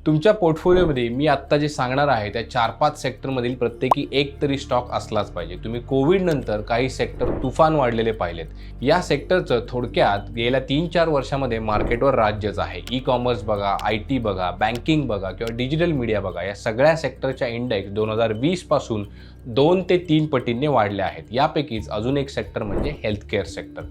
तुमच्या पोर्टफोलिओमध्ये मी आत्ता जे सांगणार आहे त्या 4-5 सेक्टरमधील प्रत्येकी एक तरी स्टॉक असलाच पाहिजे। तुम्ही कोविड नंतर काही सेक्टर तुफान वाढलेले पाहिलेत। या सेक्टरचं थोडक्यात गेल्या 3-4 वर्षामध्ये मार्केटवर राज्यच आहे। ई कॉमर्स बघा, IT बघा, बँकिंग बघा किंवा डिजिटल मीडिया बघा, या सगळ्या सेक्टरच्या इंडेक्स 2020 पासून 2 ते 3 पटींनी वाढले आहेत। यापैकीच अजून एक सेक्टर म्हणजे हेल्थकेअर सेक्टर।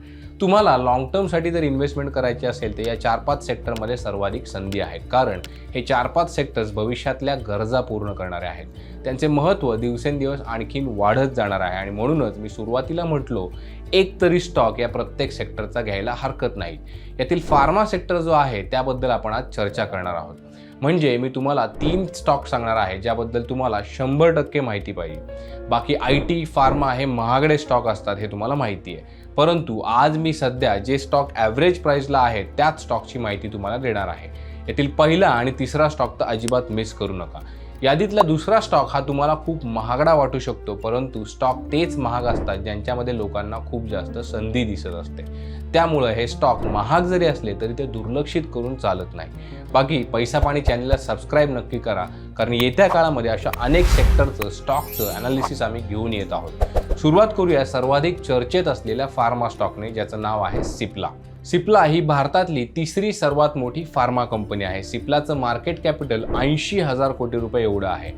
तुम्हाला लॉंग टर्मसाठी जर इन्व्हेस्टमेंट करायची असेल तर या 4-5 सेक्टरमध्ये सर्वाधिक संधी आहेत, कारण हे 4-5 सेक्टर्स भविष्यातल्या गरजा पूर्ण करणारे आहेत। त्यांचे महत्त्व दिवसेंदिवस आणखीन वाढत जाणार आहे आणि म्हणूनच मी सुरुवातीला म्हटलो एक तरी स्टॉक या प्रत्येक सेक्टरचा घ्यायला हरकत नाही। यातील फार्मा सेक्टर जो आहे त्याबद्दल आपण आज चर्चा करणार आहोत। म्हणजे मी तुम्हाला 3 स्टॉक सांगणार आहे ज्याबद्दल तुम्हाला 100% माहिती पाहिजे। बाकी IT, फार्मा हे महागडे स्टॉक असतात हे तुम्हाला माहिती आहे, परंतु आज मी सध्या जे स्टॉक ॲव्हरेज प्राइसला आहेत त्याच स्टॉकची माहिती तुम्हाला देणार आहे। यातील पहिला आणि तिसरा स्टॉक तर अजिबात मिस करू नका। यादीतला दुसरा स्टॉक हा तुम्हाला खूप महागडा वाटू शकतो, परंतु स्टॉक तेच महाग असतात ज्यांच्यामध्ये लोकांना खूप जास्त संधी दिसत असते। त्यामुळे हे स्टॉक महाग जरी असले तरी ते दुर्लक्षित करून चालत नाही। बाकी पैसा पाणी चॅनलला सबस्क्राईब नक्की करा, कारण येत्या काळामध्ये अशा अनेक सेक्टरचं स्टॉकचं ॲनालिसिस आम्ही घेऊन येत आहोत। सुरुवात करूया सर्वाधिक चर्चेत असलेल्या फार्मा स्टॉकने, ज्याचं नाव आहे सिप्ला। सिप्ला ही भारतातली तिसरी सर्वात मोठी फार्मा कंपनी आहे। सिप्लाचं मार्केट कॅपिटल 80,000 कोटी रुपये एवढं आहे।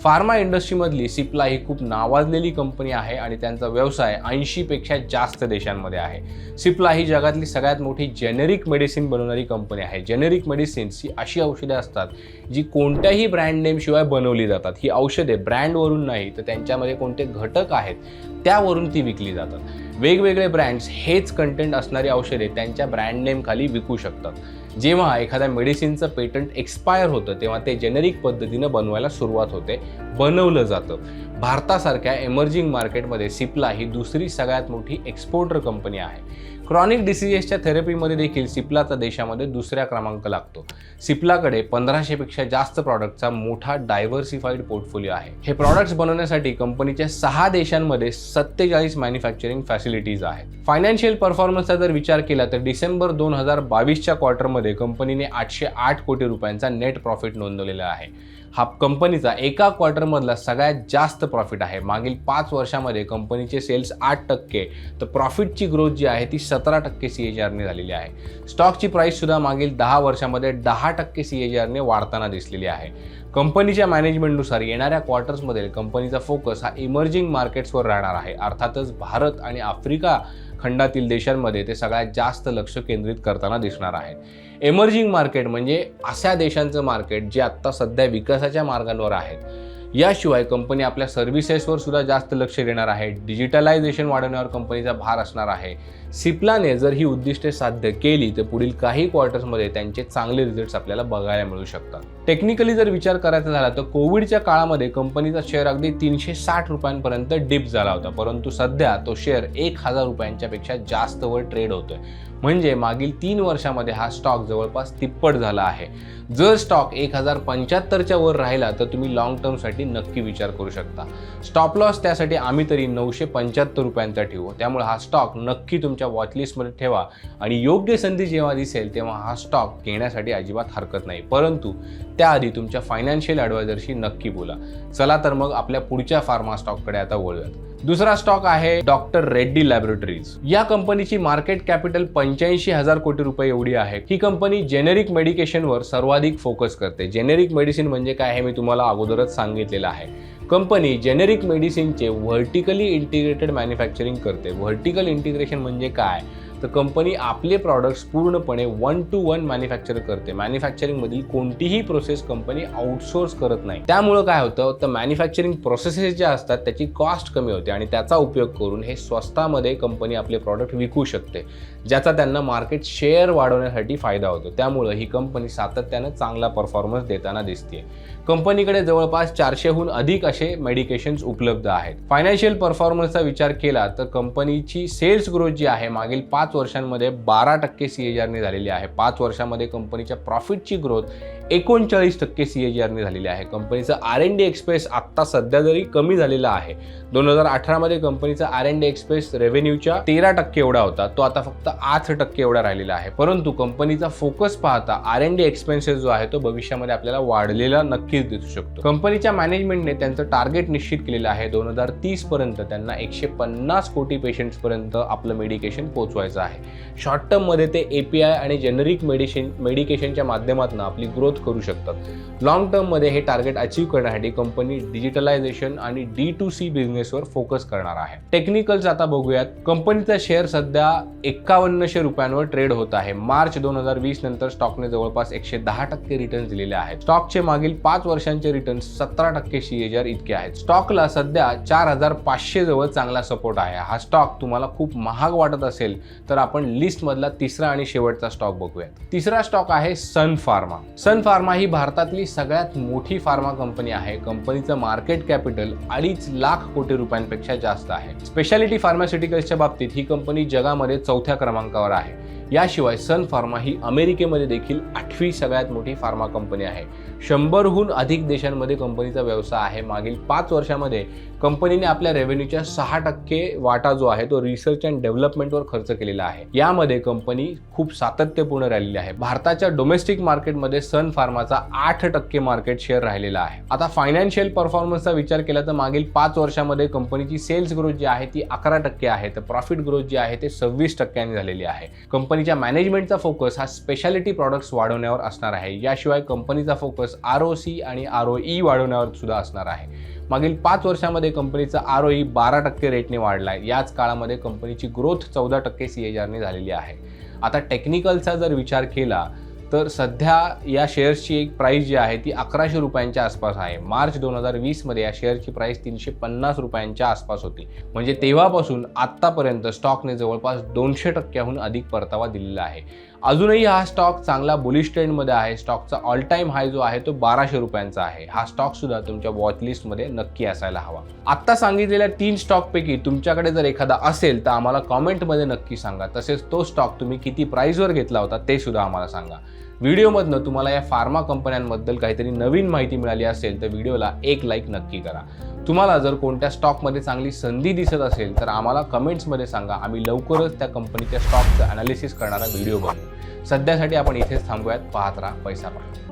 फार्मा इंडस्ट्रीमधली सिप्ला ही खूप नावाजलेली कंपनी आहे आणि त्यांचा व्यवसाय 80 पेक्षा जास्त देशांमध्ये आहे। सिप्ला ही जगातली सगळ्यात मोठी जेनेरिक मेडिसिन बनवणारी कंपनी आहे। जेनेरिक मेडिसिन्स ही अशी औषधे असतात जी कोणत्याही ब्रँड नेम शिवाय बनवली जातात। ही औषधे ब्रँडवरून नाही तर त्यांच्यामध्ये कोणते घटक आहेत त्यावरून ती विकली जातात। वेगवेगळे ब्रँड्स हेच कंटेंट असणारी औषधे त्यांच्या ब्रँड नेम खाली विकू शकतात। जेव्हा एखाद्या मेडिसिनचं पेटंट एक्सपायर होतं तेव्हा ते जेनेरिक पद्धतीनं बनवायला सुरुवात होते, बनवलं जातं। भारतासारख्या एमर्जिंग मार्केटमध्ये सिप्ला ही दुसरी सगळ्यात मोठी एक्सपोर्टर कंपनी आहे। क्रॉनिक डिसीजेसच्या थेरपीमध्ये देखील सिप्लाचा देशामध्ये दुसऱ्या क्रमांक लागतो। सिप्लाकडे 1500 पेक्षा जास्त प्रॉडक्टचा मोठा डायव्हर्सिफाईड पोर्टफोलिओ आहे। हे प्रॉडक्ट्स बनवण्यासाठी कंपनीच्या 6 देशांमध्ये 47 मॅन्युफॅक्चरिंग फॅसिलिटीज आहेत। फायनान्शियल परफॉर्मन्सचा जर विचार केला तर डिसेंबर 2022च्या क्वार्टरमध्ये कंपनीने 808 कोटी रुपयांचा नेट प्रॉफिट नोंदवलेला आहे। हा कंपनीचा एका क्वार्टरमधला सगळ्यात जास्त प्रॉफिट आहे। मागील 5 वर्षामध्ये कंपनीचे सेल्स 8%, तर प्रॉफिटची ग्रोथ जी आहे ती 17% CAGRने झालेली आहे। स्टॉकची प्राइस सुद्धा मागील 10 वर्षामध्ये 10% CAGRने वाढताना दिसलेली आहे। कंपनीच्या मॅनेजमेंटनुसार येणाऱ्या क्वार्टर्समध्ये कंपनीचा फोकस हा इमर्जिंग मार्केट्सवर राहणार आहे। अर्थातच भारत आणि आफ्रिका खंडातील देशांमध्ये ते सगळ्यात जास्त लक्ष केंद्रित करताना दिसणार आहे। एमर्जिंग मार्केट म्हणजे अशा देशांचं मार्केट जे आत्ता सध्या विकासाच्या मार्गांवर आहेत। याशिवाय कंपनी आपल्या सर्व्हिसेसवर सुद्धा जास्त लक्ष देणार आहे। डिजिटलायझेशन वाढवण्यावर कंपनीचा भार असणार आहे। सिप्लाने जर ही उद्दिष्टे साध्य केली तर पुढील काही क्वार्टर्समध्ये त्यांचे चांगले रिझल्ट्स आपल्याला बघायला मिळू शकतात। टेक्निकली जर विचार करायचा झाला तर कोविडच्या काळामध्ये कंपनीचा शेअर अगदी 360 रुपयांपर्यंत डिप झाला होता, परंतु सध्या तो शेअर 1000 रुपयांच्या पेक्षा जास्त वर ट्रेड होतोय। म्हणजे मागील 3 वर्षामध्ये हा स्टॉक जवळपास तिप्पट झाला आहे। जर स्टॉक 1075च्या वर राहिला तर तुम्ही लॉंग टर्मसाठी नक्की विचार करू शकता। स्टॉप लॉस त्यासाठी आम्ही तरी 975 रुपयांचा ठेवू। त्यामुळे हा स्टॉक नक्की तुमच्या वॉचलिस्टमध्ये ठेवा आणि योग्य संधी जेव्हा दिसेल तेव्हा हा स्टॉक घेण्यासाठी अजिबात हरकत नाही, परंतु त्याआधी तुमच्या फायनान्शियल ॲडवायझरशी नक्की बोला। चला तर मग आपल्या पुढच्या फार्मा स्टॉककडे आता वळूयात। दुसरा स्टॉक आहे डॉक्टर रेड्डी लॅबोरेटरीज। या कंपनीची मार्केट कॅपिटल 85,000 कोटी रुपये एवढी आहे। ही कंपनी जेनेरिक मेडिकेशनवर सर्वाधिक फोकस करते। जेनेरिक मेडिसिन म्हणजे काय हे मी तुम्हाला अगोदरच सांगितलेलं आहे। कंपनी जेनेरिक मेडिसिनचे व्हर्टिकली इंटिग्रेटेड मॅन्युफॅक्चरिंग करते। व्हर्टिकल इंटिग्रेशन म्हणजे काय तर कंपनी आपले प्रॉडक्ट्स पूर्णपणे 1 to 1 मॅन्युफॅक्चर करते। मॅन्युफॅक्चरिंगमधील कोणतीही प्रोसेस कंपनी आउटसोर्स करत नाही। त्यामुळे काय होतं तर मॅन्युफॅक्चरिंग प्रोसेसेस ज्या असतात त्याची कॉस्ट कमी होते आणि त्याचा उपयोग करून हे स्वस्तामध्ये कंपनी आपले प्रॉडक्ट विकू शकते, ज्याचा त्यांना मार्केट शेअर वाढवण्यासाठी फायदा होतो। त्यामुळे ही कंपनी सातत्याने चांगला परफॉर्मन्स देताना दिसते। कंपनीकडे जवळपास 400हून अधिक असे मेडिकेशन्स उपलब्ध आहेत। फायनान्शियल परफॉर्मन्सचा विचार केला तर कंपनीची सेल्स ग्रोथ जी आहे मागील 5 वर्षांमध्ये 12% CAGRने झालेली आहे। 5 वर्षांमध्ये कंपनीच्या प्रॉफिटची ग्रोथ 39% CAGR झालेली आहे. कंपनीचं R&D एक्सपेन्स आत्ता सध्या जरी कमी झालेला आहे, 2018 मध्ये कंपनीचा R&D एक्सपेन्स रेव्हेन्यूच्या 13% एवढा होता, तो आता फक्त 8% एवढा राहिलेला आहे. परंतु कंपनीचा फोकस पाहता R&D एक्सपेन्सेस जो आहे तो भविष्यामध्ये आपल्याला वाढलेला नक्कीच दिसू शकतो. कंपनीच्या मॅनेजमेंटने त्यांचं टार्गेट निश्चित केलेलं आहे. 2030 पर्यंत त्यांना 150 कोटी पेशंट्स पर्यंत आपलं मेडिकेशन पोहोचवायचं आहे. शॉर्ट टर्म मध्ये ते API आणि जेनरिक मेडिकेशनच्या माध्यमातून आपली ग्रोथ करू शकतात. लॉंग टर्म मध्ये हे टार्गेट अचीव्ह करण्यासाठी कंपनी डिजिटलायझेशन आणि D2C बिझनेसवर फोकस करणार आहे. टेक्निकल्स आता बघूयात. कंपनीचा शेअर सध्या 5100 रुपयांवर ट्रेड होत आहे. मार्च 2020 नंतर स्टॉकने जवळपास 110% रिटर्न्स दिलेले आहेत. स्टॉकचे मागील 5 वर्षांचे रिटर्न्स 17% CAGR इतके आहेत. स्टॉकला सध्या 4500 जवळ चांगला सपोर्ट आहे. हा स्टॉक तुम्हाला खूप महाग वाटत असेल तर आपण लिस्ट मधला तिसरा आणि शेवटचा स्टॉक बघूयात. तिसरा स्टॉक आहे सन फार्मा. सन फार्मा ही भारतातली सगळ्यात मोठी फार्मा कंपनी आहे. कंपनीचं मार्केट कॅपिटल 2.5 लाख कोटी रुपयांपेक्षा जास्त आहे. स्पेशालिटी फार्मास्युटिकल्सच्या बाबतीत ही कंपनी जगामध्ये 4थ्या क्रमांकावर आहे. याशिवाय सन फार्मा ही अमेरिकेमध्ये देखील 8वी सगळ्यात मोठी फार्मा कंपनी आहे. 100हून अधिक देशांमध्ये कंपनीचा व्यवसाय आहे. मागील 5 वर्षांमध्ये कंपनीने आपल्या रेव्हेन्यूच्या 6% वाटा जो आहे तो रिसर्च अँड डेव्हलपमेंटवर खर्च केलेला आहे. यामध्ये कंपनी खूप सातत्यपूर्ण राहिलेली आहे. भारताच्या डोमेस्टिक मार्केटमध्ये सन फार्माचा 8% मार्केट शेअर राहिलेला आहे. आता फायनान्शियल परफॉर्मन्सचा विचार केला तर मागील 5 वर्षांमध्ये कंपनीची सेल्स ग्रोथ जी आहे ती 11% आहे, तर प्रॉफिट ग्रोथ जी आहे ते 26% झालेली आहे. कंपनीच्या मॅनेजमेंटचा फोकस हा स्पेशालिटी प्रॉडक्ट्स वाढवण्यावर असणार आहे. याशिवाय कंपनीचा फोकस ROC आणि ROE वाढवण्यावर सुद्धा असणार आहे. मागील 5 वर्षांमध्ये कंपनीचा ROE 12% रेटने वाढलाय. याच काळामध्ये कंपनीची ग्रोथ 14% CAGR झालेली आहे. आता टेक्निकलचा जर विचार केला तर सध्या या शेअर्सची एक प्राइस जी आहे ती 1100 रुपयांच्या आसपास आहे. मार्च 2020 मध्ये या शेअरची प्राइस 350 रुपयांच्या आसपास होती. म्हणजे तेव्हापासून आत्तापर्यंत स्टॉकने जवळपास 200%हून अधिक परतावा दिलेला आहे. अजूनही हा स्टॉक चांगला बुलिश ट्रेंडमध्ये आहे. स्टॉकचा ऑल टाइम हाय जो आहे तो 1200 रुपयांचा आहे. हा स्टॉक सुद्धा तुमच्या वॉचलिस्टमध्ये नक्की असायला हवा. आत्ता सांगितलेल्या 3 स्टॉकपैकी तुमच्याकडे जर एखादा असेल तर आम्हाला कॉमेंटमध्ये नक्की सांगा. तसेच तो स्टॉक तुम्ही किती प्राइसवर घेतला होता ते सुद्धा आम्हाला सांगा. व्हिडिओमधनं तुम्हाला या फार्मा कंपन्यांबद्दल काहीतरी नवीन माहिती मिळाली असेल तर व्हिडिओला एक लाईक नक्की करा. तुम्हाला जर कोणत्या स्टॉकमध्ये चांगली संधी दिसत असेल तर आम्हाला कमेंट्समध्ये सांगा. आम्ही लवकरच त्या कंपनीच्या स्टॉकचं अनालिसिस करणारा व्हिडिओ बनवू. सध्यासाठी आपण इथेच थांबूयात. पाहत राहा पैसा पाहत.